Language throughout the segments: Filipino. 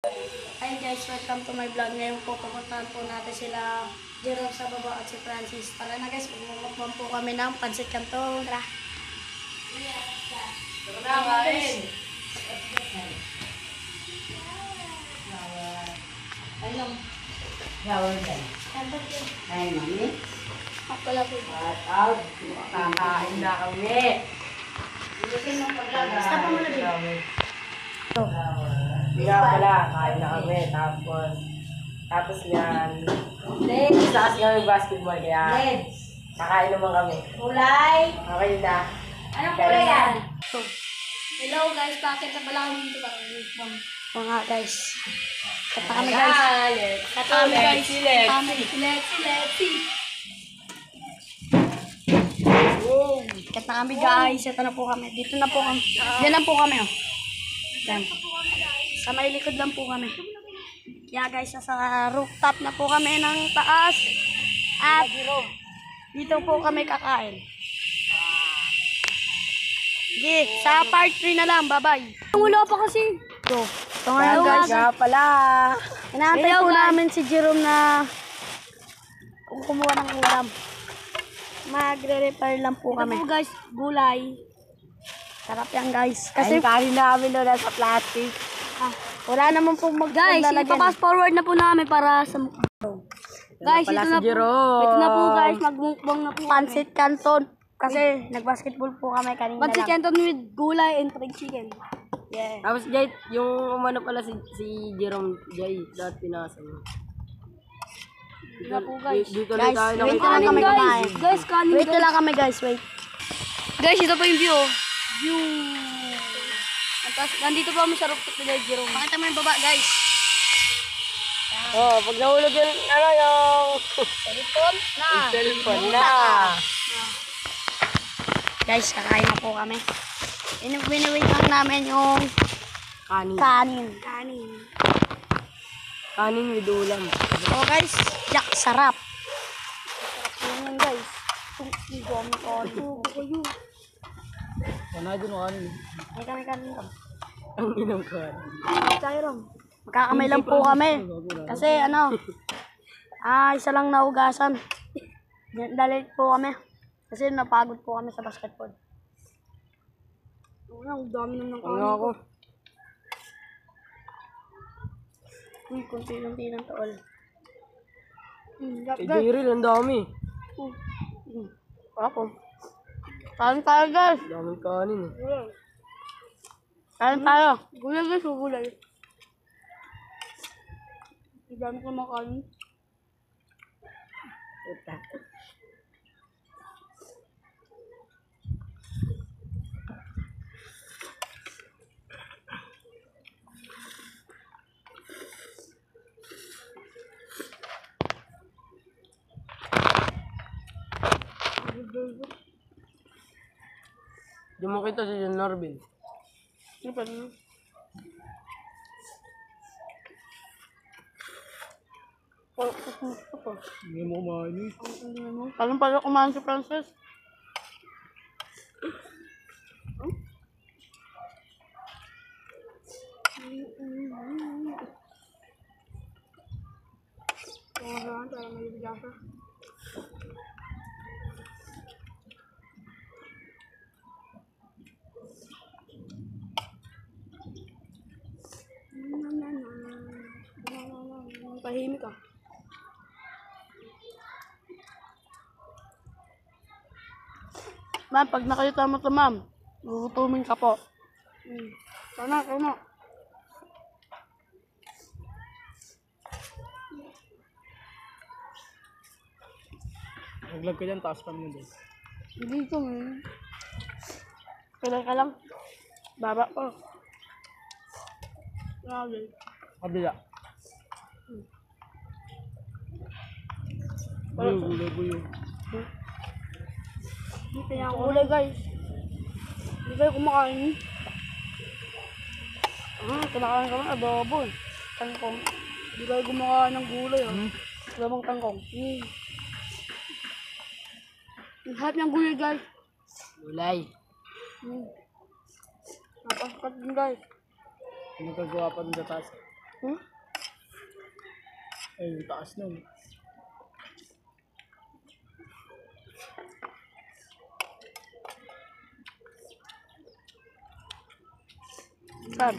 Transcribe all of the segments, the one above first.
Hi guys, welcome to my vlog. Ngayon po, pupuntahan po natin sila Jerome sa baba at si Francis. Tara na guys, magmumukbang po kami ng pancit canton. Tara. Tara na, kain! Ayun. Flower dyan. Ay, mami. Ako lang po. At out. Kakain na kami. Basta pa muna din. Hindi nga pala, kain na kami. Tapos yan. Let's! Kasi kami basketball kaya. Let's! Kakain naman kami. Kulay! Okay na. Anong kulay yan? Hello guys, bakit na pala kami dito para mukbang? Mga guys. Kata kami guys. Kata kami guys. Let's. Kata kami guys. Ito na po kami. Dito na po kami. Diyan lang po kami oh. Diyan. Sa may likod lang po kami. Kaya guys, sa rooftop na po kami ng taas. At dito po kami kakain. Sige, sa part 3 na lang. Bye-bye. Wala pa kasi. Ito ngayon guys. Nga pala. Inaantay po namin si Jerome na kumuha ng ulam. Magre-repair lang po kami. Ito po guys, gulay. Sarap yan guys. Kasi kanin namin doon sa plastic. Wala naman po guys, ipapass forward na po namin para sa mukbang. Guys, ito na po. Ito na po guys, magmukbang na po. Pancit canton. Kasi nag-basketball po kami kanina lang. Pancit canton with gulay and fried chicken. Yeah. Tapos Jay, yung umano pala si Jerome Jay, lahat pinasa mo. Ito po guys. Dito Guys, tayo wait nakita lang kami kumain. Guys, kanin Wait lang kami guys, wait. Guys, ito pa yung view. View. Nandito pa kami sa rooftop ni Jerome. Pakita mo yung baba guys. Oh, pag nahulog yun, ano yung... Cellphone na. Yung cellphone na. Guys, kakain na po kami. Biniwait lang namin yung Kanin. Kanin with ulam. So guys, yak, sarap. Sarap yan guys. Hindi kami kayo. Sana doon kanin. May kami kanin lang. Ang inang kanin. Tayo lang. Magkakamay lang po kami. Kasi ano, isa lang naugasan. Dalit po kami. Kasi napagod po kami sa basketball. Ang dami naman ng kanin ako. Uy, kunti-kunti ng taol. Eh, Daryl, ang dami. Ako. Kain tayo guys. Daming kanin eh. Kain tayo. Gulay guys, gulay. Ang dami ko makain. Ito. Di mo kita si John Norvin. Ano pa rin? Hindi mo kumain eh. Paano pala kumain si Francis? Para may bigasa. Tahimik ah. Ma'am, pag nakita mo ito ma'am, gugutumin ka po. Sana. Naglag ka dyan, taas pa mo dyan. Hindi ito man. Kailan ka lang. Baba pa. Grabe. Kabila. Buyo. Hindi kaya ako ulay guys. Hindi kayo kumakain. Kinakain kami adobo eh. Tangkong. Hindi kayo kumakain ng gulay ah. Lamang tangkong. Lahat ng gulay guys. Gulay. Napaskat din guys. Ano kagawa pa dun sa taas? Hmm? Ay, yung taas nun. Saan?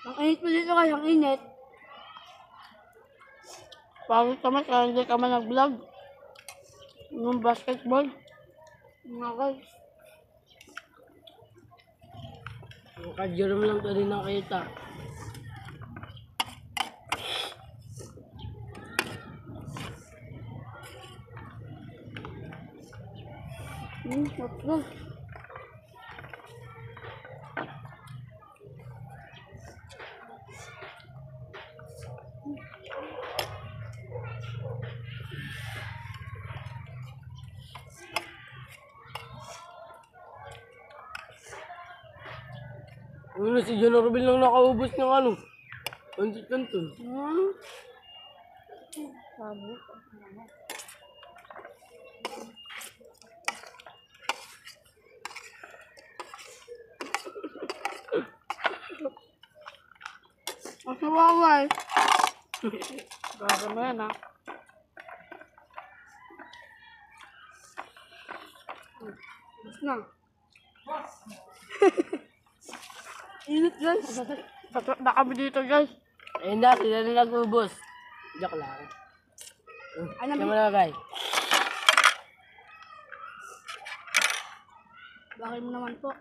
Ang init mo dito kasi, ang init. Pagod ka man, kaya hindi ka man nag-vlog. Yung basketball. Mga guys. Nakajerum lang to rin nakita. What's that? Ano si John Robin lang nakaubos ng ano? Kanton. Sabi. Ang sawaway. Bago mo yan, ha? Bus na. Init, guys. Tatot na kami dito, guys. Ayun na, sila na nag-ubos. Joke lang. Ano Ano ba? mo na, guys? Bakit mo naman po?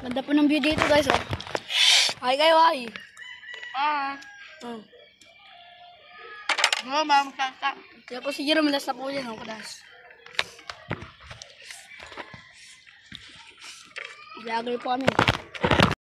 Ganda po ng view dito, guys, oh. Hi kayo, hi. Oo, ma'am, kaka. Kaya po si Jerome, last na po yan, oh, kadas. Vlogger po kami.